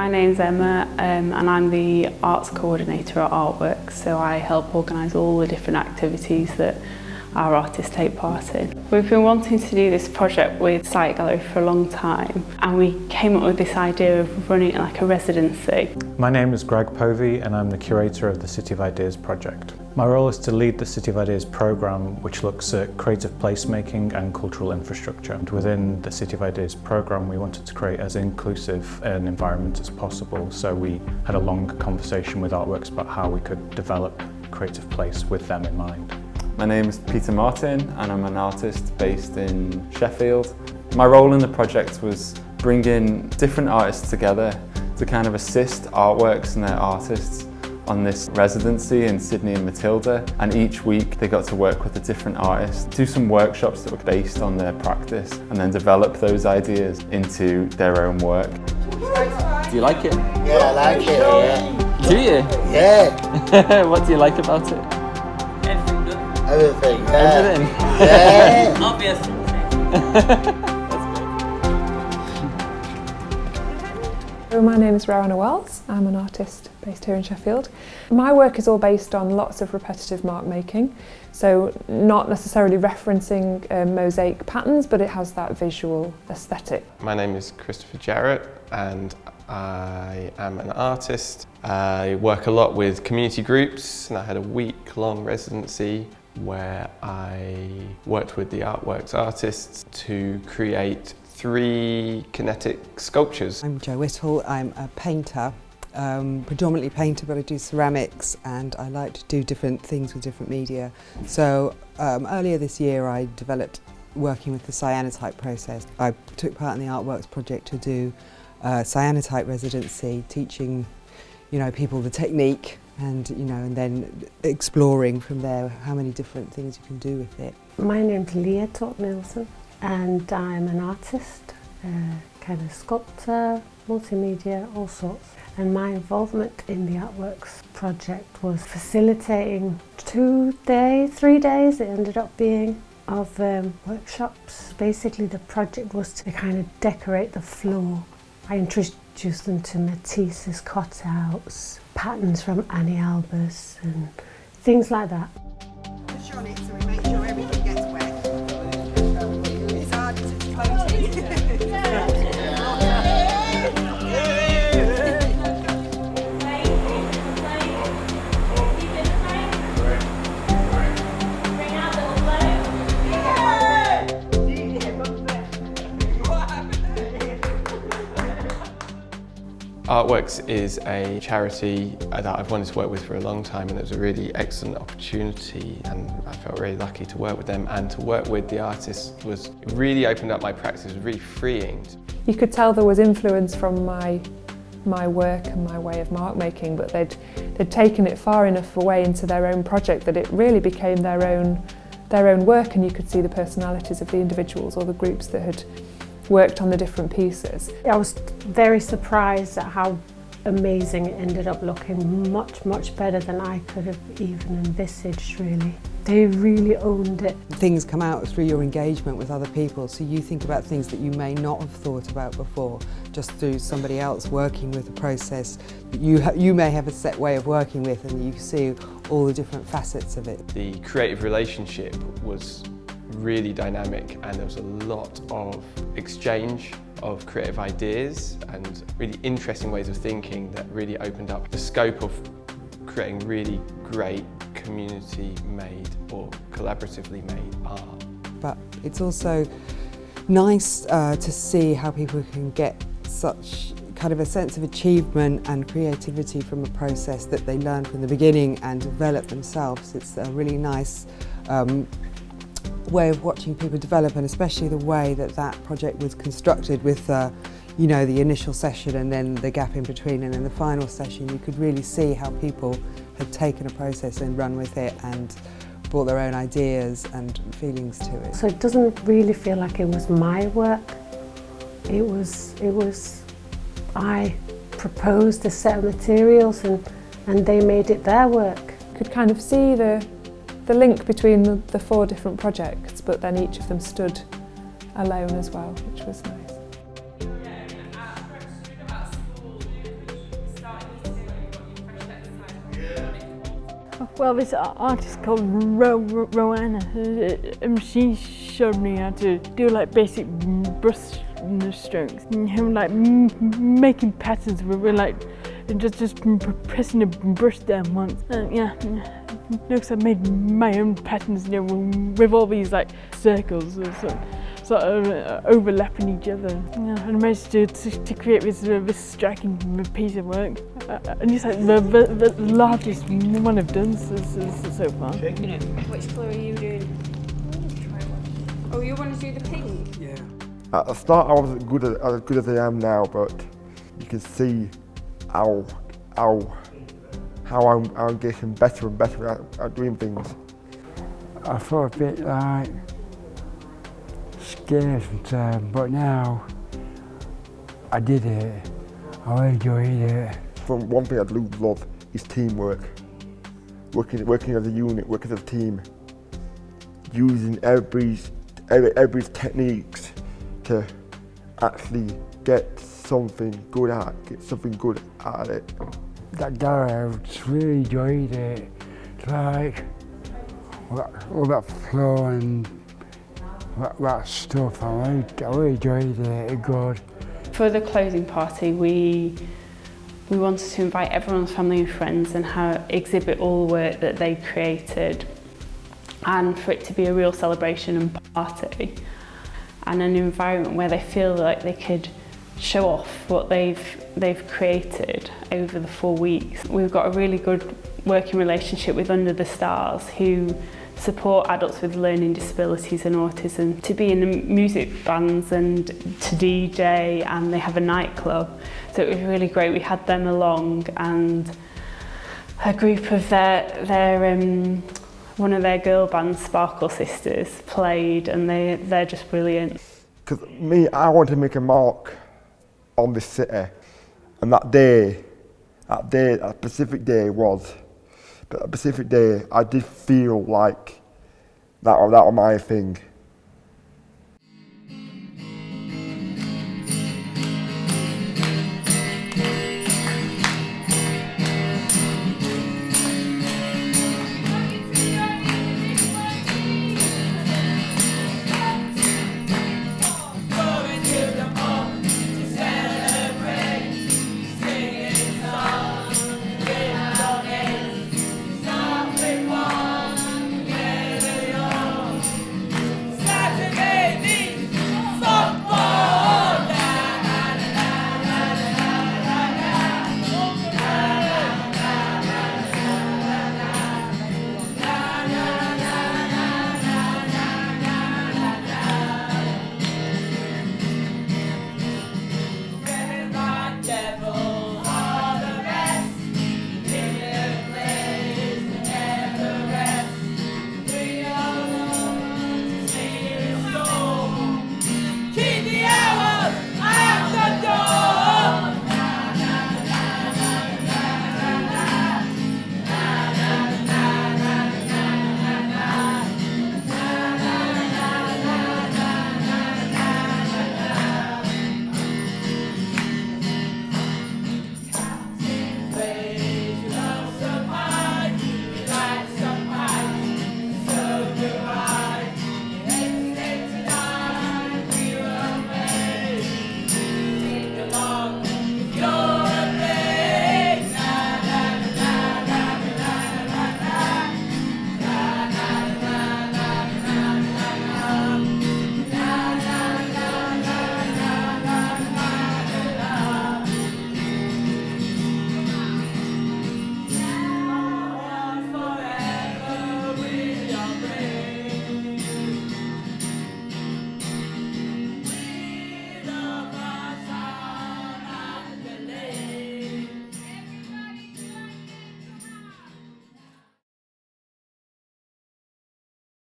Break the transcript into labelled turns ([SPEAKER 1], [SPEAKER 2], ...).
[SPEAKER 1] My name's Emma and I'm the arts coordinator at Artworks, so I help organise all the different activities that our artists take part in. We've been wanting to do this project with Sight Gallery for a long time, and we came up with this idea of running it like a residency.
[SPEAKER 2] My name is Greg Povey and I'm the curator of the City of Ideas project. My role is to lead the City of Ideas programme, which looks at creative placemaking and cultural infrastructure. And within the City of Ideas programme, we wanted to create as inclusive an environment as possible, so we had a long conversation with Artworks about how we could develop Creative Place with them in mind.
[SPEAKER 3] My name is Peter Martin and I'm an artist based in Sheffield. My role in the project was bringing different artists together to kind of assist Artworks and their artists on this residency in Sidney and Matilda, and each week they got to work with a different artist, do some workshops that were based on their practice and then develop those ideas into their own work.
[SPEAKER 4] Do you like it?
[SPEAKER 5] Yeah, I like it, yeah.
[SPEAKER 4] Do you?
[SPEAKER 5] Yeah.
[SPEAKER 4] What do you like about it?
[SPEAKER 5] Everything, yeah.
[SPEAKER 4] Everything?
[SPEAKER 5] Yeah.
[SPEAKER 6] Obviously.
[SPEAKER 7] So my name is Roanna Wells. I'm an artist based here in Sheffield. My work is all based on lots of repetitive mark making, so not necessarily referencing mosaic patterns, but it has that visual aesthetic.
[SPEAKER 8] My name is Christopher Jarratt and I am an artist. I work a lot with community groups, and I had a week-long residency where I worked with the Artworks artists to create 3 kinetic sculptures.
[SPEAKER 9] I'm Joanna Whittle. I'm a painter, predominantly painter, but I do ceramics and I like to do different things with different media. So earlier this year I developed working with the cyanotype process. I took part in the Artworks project to do a cyanotype residency, teaching people the technique and and then exploring from there how many different things you can do with it.
[SPEAKER 10] My name's Torp Nielson and I'm an artist, kind of sculptor, multimedia, all sorts. And my involvement in the Artworks project was facilitating 3 days it ended up being of workshops. Basically the project was to kind of decorate the floor. I introduced them to Matisse's cutouts, patterns from Annie Albers and things like that.
[SPEAKER 9] Push on it so we make sure everything gets wet. It's hard because it's floating.
[SPEAKER 8] Artworks is a charity that I've wanted to work with for a long time, and it was a really excellent opportunity, and I felt really lucky to work with them, and to work with the artists really opened up my practice. It was really freeing.
[SPEAKER 7] You could tell there was influence from my work and my way of mark making, but they'd taken it far enough away into their own project that it really became their own work, and you could see the personalities of the individuals or the groups that had worked on the different pieces.
[SPEAKER 10] I was very surprised at how amazing it ended up looking, much better than I could have even envisaged, really. They really owned it.
[SPEAKER 9] Things come out through your engagement with other people, so you think about things that you may not have thought about before, just through somebody else working with a process that you may have a set way of working with, and you see all the different facets of it.
[SPEAKER 8] The creative relationship was really dynamic, and there was a lot of exchange of creative ideas and really interesting ways of thinking that really opened up the scope of creating really great community-made or collaboratively made art.
[SPEAKER 9] But it's also nice to see how people can get such kind of a sense of achievement and creativity from a process that they learn from the beginning and develop themselves. It's a really nice way of watching people develop, and especially the way that project was constructed with the initial session and then the gap in between, and then the final session. You could really see how people had taken a process and run with it and brought their own ideas and feelings to it.
[SPEAKER 10] So it doesn't really feel like it was my work. It was I proposed a set of materials and they made it their work.
[SPEAKER 7] You could kind of see the link between the 4 different projects, but then each of them stood alone as well, which was nice.
[SPEAKER 6] Well, this artist called Roanna, she showed me how to do like basic brush strokes, and like making patterns with like just pressing a brush down once. Yeah, because I made my own patterns, you know, with all these like circles sort of overlapping each other. Yeah, and I managed to create this striking piece of work. And it's like the largest one I've done so far.
[SPEAKER 11] Which colour are you doing? Oh, you want to do the pink?
[SPEAKER 12] Yeah. At the start I wasn't as good as I am now, but you can see how I'm getting better and better at doing things.
[SPEAKER 13] I felt a bit like scared sometimes, but now I did it. I enjoyed it.
[SPEAKER 12] From one thing I do love is teamwork. Working as a unit, working as a team, using everybody's techniques to actually get something good out of it.
[SPEAKER 13] That day I just really enjoyed it. It's like all that flow and that stuff. I really enjoyed it. It's good.
[SPEAKER 1] For the closing party, we wanted to invite everyone's family and friends and exhibit all the work that they created, and for it to be a real celebration and party, and an environment where they feel like they could show off what they've created over the 4 weeks. We've got a really good working relationship with Under the Stars, who support adults with learning disabilities and autism to be in the music bands and to DJ, and they have a nightclub. So it was really great. We had them along, and a group of one of their girl bands, Sparkle Sisters, played, and they're just brilliant.
[SPEAKER 12] Because I want to make a mark on this city, and that specific day, I did feel like that was my thing.